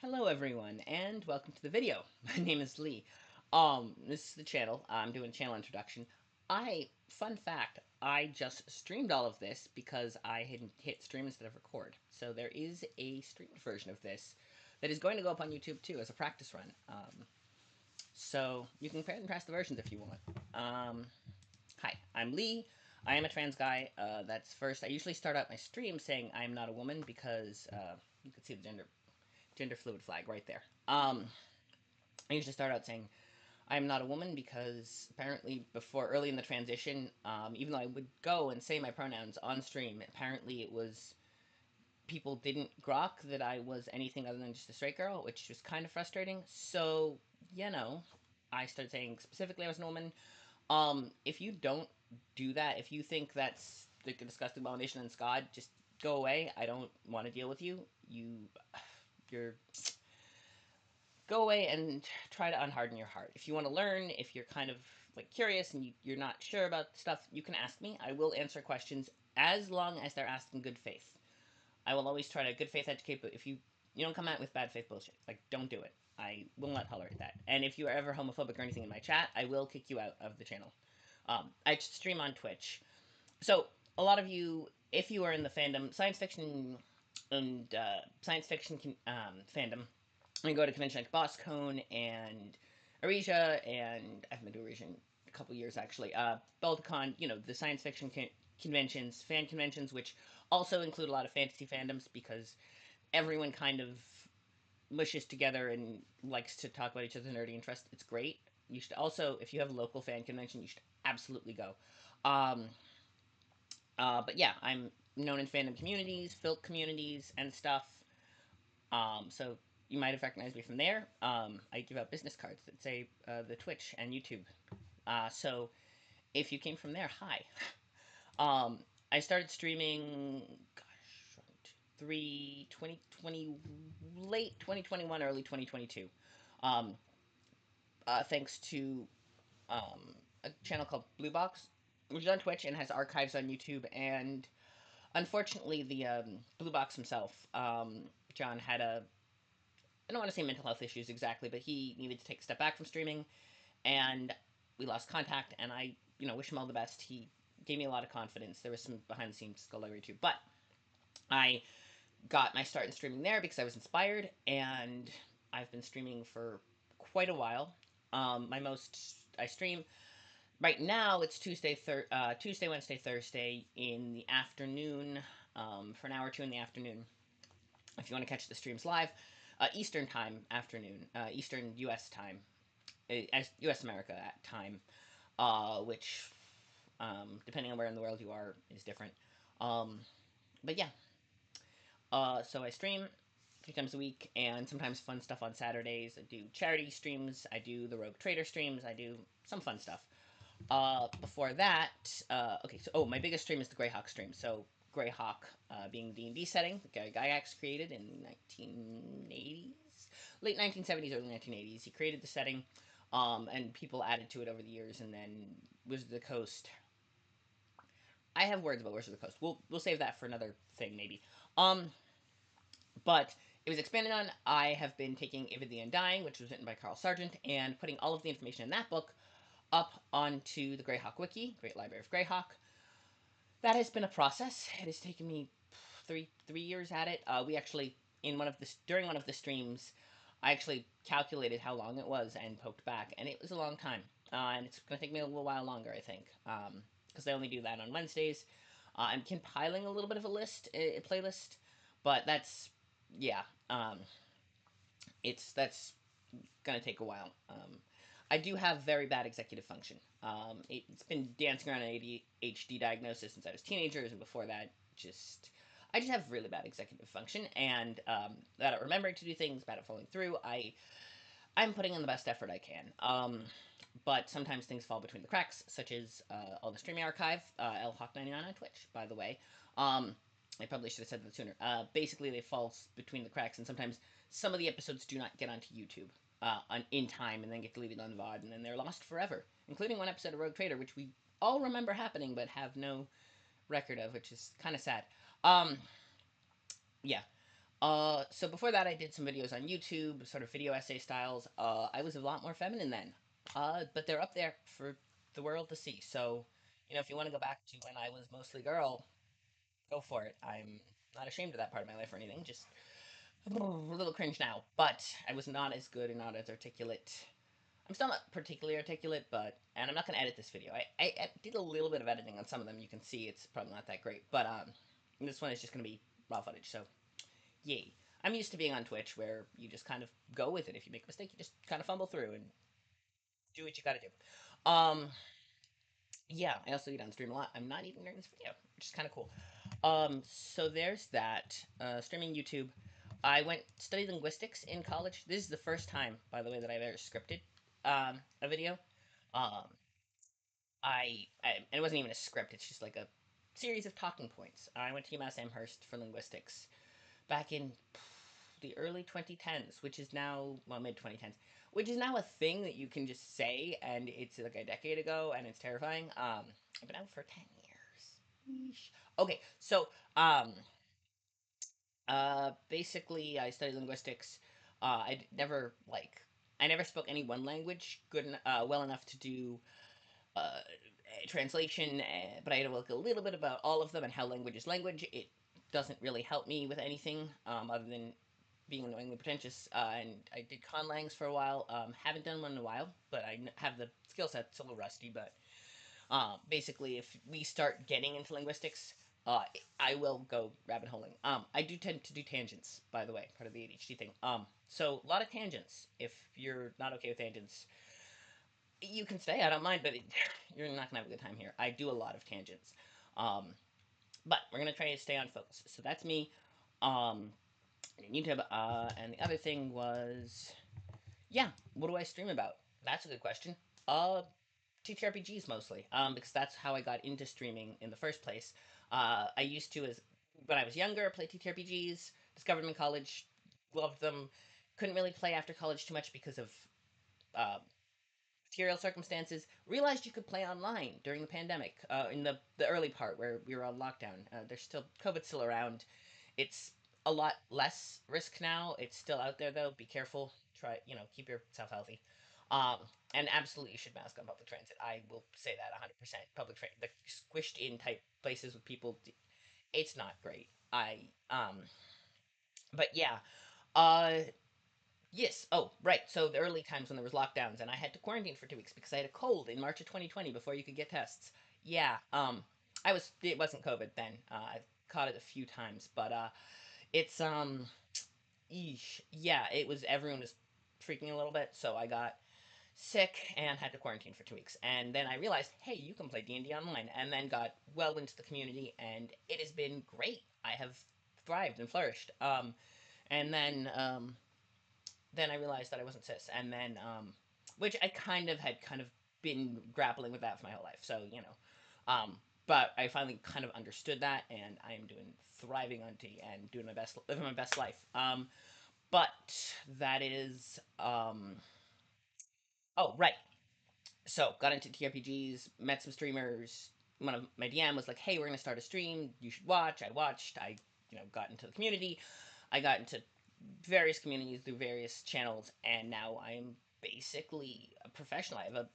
Hello everyone, and welcome to the video. My name is Lee. This is the channel. I'm doing a channel introduction. Fun fact, I just streamed all of this because I had hit stream instead of record. So there is a streamed version of this that is going to go up on YouTube too as a practice run. So you can compare and contrast the versions if you want. Hi, I'm Lee. I am a trans guy. That's first. I usually start out my stream saying I'm not a woman because you can see the gender fluid flag right there. I usually start out saying I'm not a woman because apparently before early in the transition, even though I would go and say my pronouns on stream, apparently it was people didn't grok that I was anything other than just a straight girl, which was kind of frustrating. So, you know, I started saying specifically I was a woman. If you don't do that, if you think that's the disgusting abomination and Scott, just go away. I don't want to deal with you. You're go away and try to unharden your heart. If you want to learn, if you're kind of like curious and you're not sure about stuff, you can ask me. I will answer questions as long as they're asked in good faith. I will always try to good faith educate, but if you don't come out with bad faith bullshit, like don't do it. I will not tolerate that. And if you are ever homophobic or anything in my chat, I will kick you out of the channel. I stream on Twitch, so a lot of you, if you are in the fandom, science fiction and science fiction fandom, I go to convention like BossCon and Aresia, and I've been to Aresia in a couple years actually. Balticon, the science fiction conventions, fan conventions, which also include a lot of fantasy fandoms because everyone kind of mushes together and likes to talk about each other's nerdy interests. It's great. You should also, if you have a local fan convention, you should absolutely go. Um, but yeah, I'm known in fandom communities, filk communities, and stuff. So you might have recognized me from there. I give out business cards that say the Twitch and YouTube. So if you came from there, hi. Um, I started streaming, gosh, 2020, late 2021, early 2022. Um, Thanks to a channel called Blue Box, which is on Twitch and has archives on YouTube. And unfortunately, the Blue Box himself, John, had I don't want to say mental health issues exactly, but he needed to take a step back from streaming, and we lost contact. And I, wish him all the best. He gave me a lot of confidence. There was some behind the scenes skullduggery too, but I got my start in streaming there because I was inspired, and I've been streaming for quite a while. My most I stream right now. It's Tuesday, Wednesday, Thursday in the afternoon, for an hour or two in the afternoon. If you want to catch the streams live, Eastern time afternoon, Eastern U.S. time, U.S. America at time, which, depending on where in the world you are, is different. Um, but yeah, so I stream 3 times a week, and sometimes fun stuff on Saturdays. I do charity streams. I do the Rogue Trader streams. I do some fun stuff. Before that, okay, so my biggest stream is the Greyhawk stream. So Greyhawk, being D&D setting that Gary Gygax created in 1980s, late 1970s, early 1980s. He created the setting, and people added to it over the years, and then Wizard of the Coast. I have words about Wizard of the Coast. We'll save that for another thing maybe. Um, but it was expanded on. I have been taking Ava the Undying, which was written by Carl Sargent, and putting all of the information in that book up onto the Greyhawk Wiki, Great Library of Greyhawk. That has been a process. It has taken me three years at it. We actually during one of the streams, I actually calculated how long it was and poked back, and it was a long time. And it's going to take me a little while longer, I think, because I only do that on Wednesdays. I'm compiling a little bit of a playlist, but yeah, that's gonna take a while. I do have very bad executive function. It's been dancing around an ADHD diagnosis since I was teenagers, and before that, I just have really bad executive function, and bad at remembering to do things, bad at following through. I'm putting in the best effort I can. But sometimes things fall between the cracks, such as all the streaming archive, LHawk99 on Twitch, by the way. I probably should have said that sooner. Basically, they fall between the cracks, and sometimes some of the episodes do not get onto YouTube in time, and then get deleted on VOD, and then they're lost forever, including one episode of Rogue Trader, which we all remember happening but have no record of, which is kind of sad. Um, yeah. So before that, I did some videos on YouTube, sort of video essay styles. I was a lot more feminine then, but they're up there for the world to see. So, if you want to go back to when I was mostly girl, go for it. I'm not ashamed of that part of my life or anything. Just a little cringe now, but I was not as good and not as articulate. I'm still not particularly articulate, but and I'm not gonna edit this video. I did a little bit of editing on some of them. You can see it's probably not that great, but this one is just gonna be raw footage. So yay. I'm used to being on Twitch where you just kind of go with it. If you make a mistake, you just kind of fumble through and do what you gotta do. Yeah, I also eat on stream a lot. I'm not eating during this video, which is kind of cool. So there's that. Streaming YouTube. I went studied linguistics in college. This is the first time, by the way, that I've ever scripted a video. Um, and it wasn't even a script. It's just like a series of talking points. I went to UMass Amherst for linguistics back in the early 2010s, which is now, well, mid 2010s, which is now a thing that you can just say, and it's like a decade ago, and it's terrifying. I've been out for 10 years. Yeesh. Okay, so um, basically, I studied linguistics. I never spoke any one language well enough to do translation, but I had to look a little bit about all of them and how language is language. It doesn't really help me with anything other than being annoyingly pretentious. And I did conlangs for a while. Haven't done one in a while, but I have the skill set. It's a little rusty, but basically, if we start getting into linguistics, I will go rabbit holing. I do tend to do tangents, by the way, part of the ADHD thing. So a lot of tangents. If you're not okay with tangents, you can stay. I don't mind, but you're not gonna have a good time here. I do a lot of tangents, um, but we're gonna try to stay on focus. So that's me. Um, YouTube. And the other thing was, yeah, what do I stream about? That's a good question. Uh, TTRPGs mostly, because that's how I got into streaming in the first place. I used to, as when I was younger, play TTRPGs. Discovered them in college, loved them. Couldn't really play after college too much because of uh, material circumstances. Realized you could play online during the pandemic, in the early part where we were on lockdown. There's still COVID's still around. It's a lot less risk now. It's still out there though. Be careful. Try, keep yourself healthy. Um, and absolutely, you should mask on public transit. I will say that 100%. Public transit, the squished in type places with people, it's not great. But yeah. Uh, yes. Oh, right. So the early times when there was lockdowns, and I had to quarantine for 2 weeks because I had a cold in March of 2020 before you could get tests. Yeah. It wasn't COVID then. I caught it a few times, but it's eesh, yeah, it was everyone was freaking a little bit, so I got sick and had to quarantine for 2 weeks. And then I realized, hey, you can play D&D online, and then got well into the community, and it has been great. I have thrived and flourished. And then I realized that I wasn't cis, and then which I kind of been grappling with that for my whole life. So but I finally kind of understood that, and I am doing thriving on tea and doing my best, living my best life. But that is oh right. So got into TRPGs, met some streamers. One of my DM was like, "Hey, we're gonna start a stream. You should watch." I watched. I got into the community. I got into various communities through various channels, and now I'm basically a professional. I have a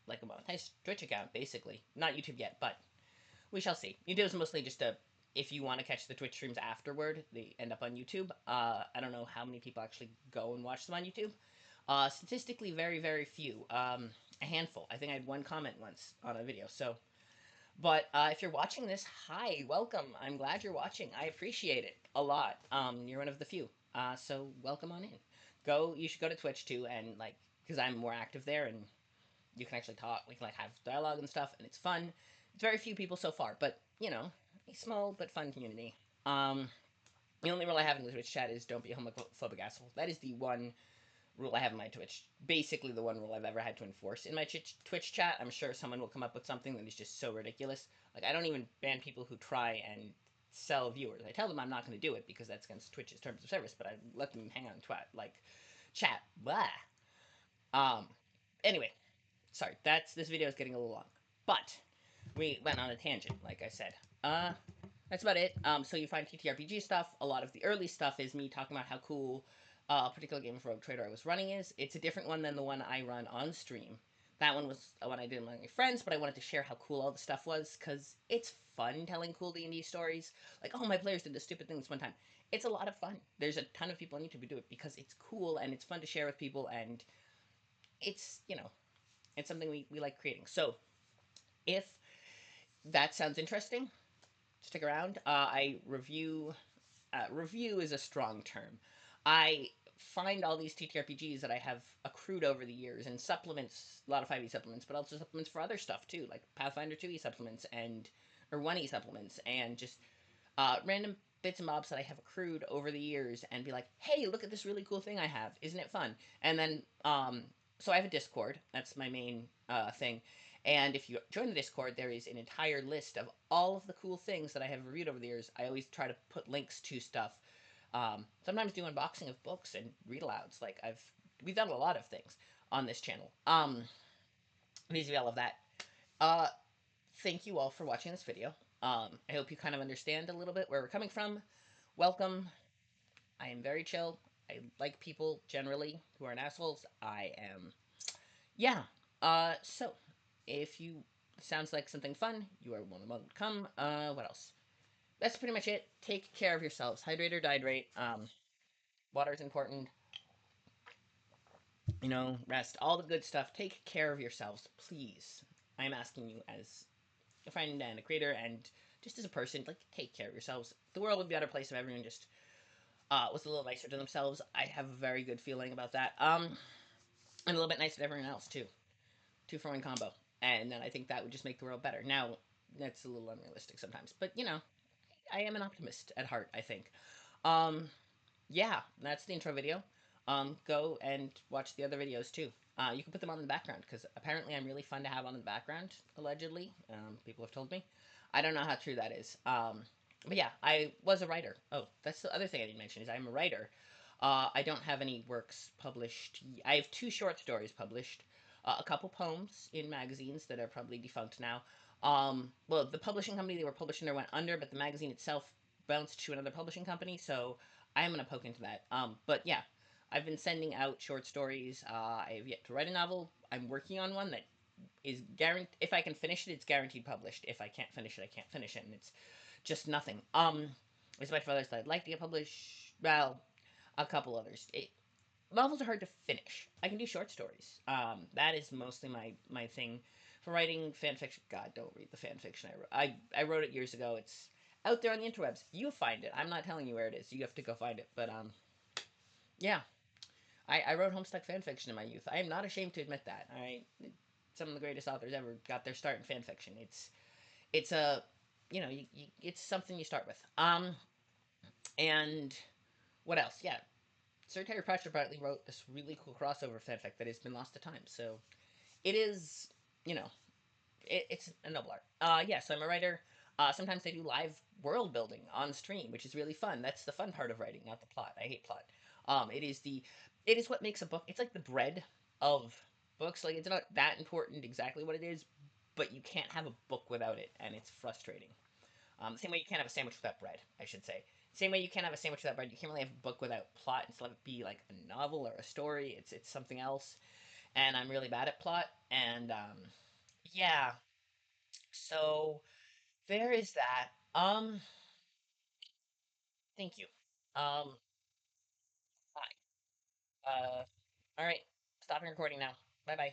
monetized Twitch account, basically. Not YouTube yet, but we shall see. YouTube is mostly just a if you want to catch the Twitch streams afterward, they end up on YouTube. I don't know how many people actually go and watch them on YouTube. Statistically, very, very few. A handful. I think I had one comment once on a video. So, but if you're watching this, hi, welcome. I'm glad you're watching. I appreciate it a lot. You're one of the few. So welcome on in. You should go to Twitch too, and because I'm more active there, and you can actually talk. We can have dialogue and stuff, and it's fun. It's very few people so far, but a small but fun community. Um, the only rule I have in the Twitch chat is don't be a homophobic asshole. That is the one rule I have in my Twitch. Basically, the one rule I've ever had to enforce in my Twitch chat. I'm sure someone will come up with something that is just so ridiculous. Like, I don't even ban people who try and sell viewers. I tell them I'm not going to do it because that's against Twitch's terms of service, but I let them hang on chat. Blah. Um, anyway, sorry. This video is getting a little long, but we went on a tangent, like I said. That's about it. So you find TTRPG stuff. A lot of the early stuff is me talking about how cool a particular game of Rogue Trader I was running is. It's a different one than the one I run on stream. That one was one I did among my friends, but I wanted to share how cool all the stuff was because it's fun telling cool D&D stories. Like, oh, my players did this stupid thing this one time. It's a lot of fun. There's a ton of people on YouTube who do it because it's cool and it's fun to share with people, and it's, it's something we like creating. So if that sounds interesting, stick around. I review. Review is a strong term. I find all these TTRPGs that I have accrued over the years and supplements, a lot of 5e supplements, but also supplements for other stuff too, like Pathfinder 2e supplements and or 1e supplements, and just random bits and bobs that I have accrued over the years, and be like, hey, look at this really cool thing I have. Isn't it fun? And then, so I have a Discord. That's my main thing. And if you join the Discord, there is an entire list of all of the cool things that I have reviewed over the years. I always try to put links to stuff. Sometimes do unboxing of books and read alouds. Like we've done a lot of things on this channel. Vis-a-vis all of that. Uh, Thank you all for watching this video. I hope you kind of understand a little bit where we're coming from. Welcome. I am very chill. I like people generally who aren't assholes. I am. Yeah. So, if you sounds like something fun, you are more than welcome to come. What else? That's pretty much it. Take care of yourselves. Hydrate or dihydrate. Water is important. Rest. All the good stuff. Take care of yourselves, please. I'm asking you as a friend and a creator, and just as a person, like, take care of yourselves. The world would be a better place if everyone just was a little nicer to themselves. I have a very good feeling about that. And a little bit nicer to everyone else too. Two for one combo, and then I think that would just make the world better. Now, that's a little unrealistic sometimes, but I am an optimist at heart. I think. Um, yeah, that's the intro video. Go and watch the other videos too. You can put them on in the background because apparently I'm really fun to have on in the background. Allegedly, people have told me. I don't know how true that is. But yeah, I was a writer. Oh, that's the other thing I didn't mention is I'm a writer. I don't have any works published. I have two short stories published, a couple poems in magazines that are probably defunct now. Well, the publishing company they were published under went under, but the magazine itself bounced to another publishing company. So I am gonna poke into that. But yeah, I've been sending out short stories. I have yet to write a novel. I'm working on one that is guaranteed. If I can finish it, it's guaranteed published. If I can't finish it, I can't finish it, and it's just nothing. There's a bunch of others that I'd like to get published. Well, a couple others. Novels are hard to finish. I can do short stories. That is mostly my thing. For writing fan fiction, God, don't read the fan fiction I wrote. I wrote it years ago. It's out there on the interwebs. You'll find it. I'm not telling you where it is. You have to go find it. But yeah, I wrote Homestuck fan fiction in my youth. I am not ashamed to admit that. Some of the greatest authors ever got their start in fan fiction. It's a it's something you start with. And what else? Yeah, Sir Terry Pratchett apparently wrote this really cool crossover fanfic that has been lost to time. So it is, you know, it's a noble art. Yeah, so I'm a writer. Sometimes I do live world building on stream, which is really fun. That's the fun part of writing, not the plot. I hate plot. It is it is what makes a book. It's like the bread of books. Like it's not that important exactly what it is, but you can't have a book without it, and it's frustrating. The same way you can't have a sandwich without bread, I should say. Same way you can't have a sandwich without bread. You can't really have a book without plot and still have it be like a novel or a story. It's something else, and I'm really bad at plot. And yeah, so there is that. Thank you. Um, Hi. All right. Stopping recording now. Bye bye.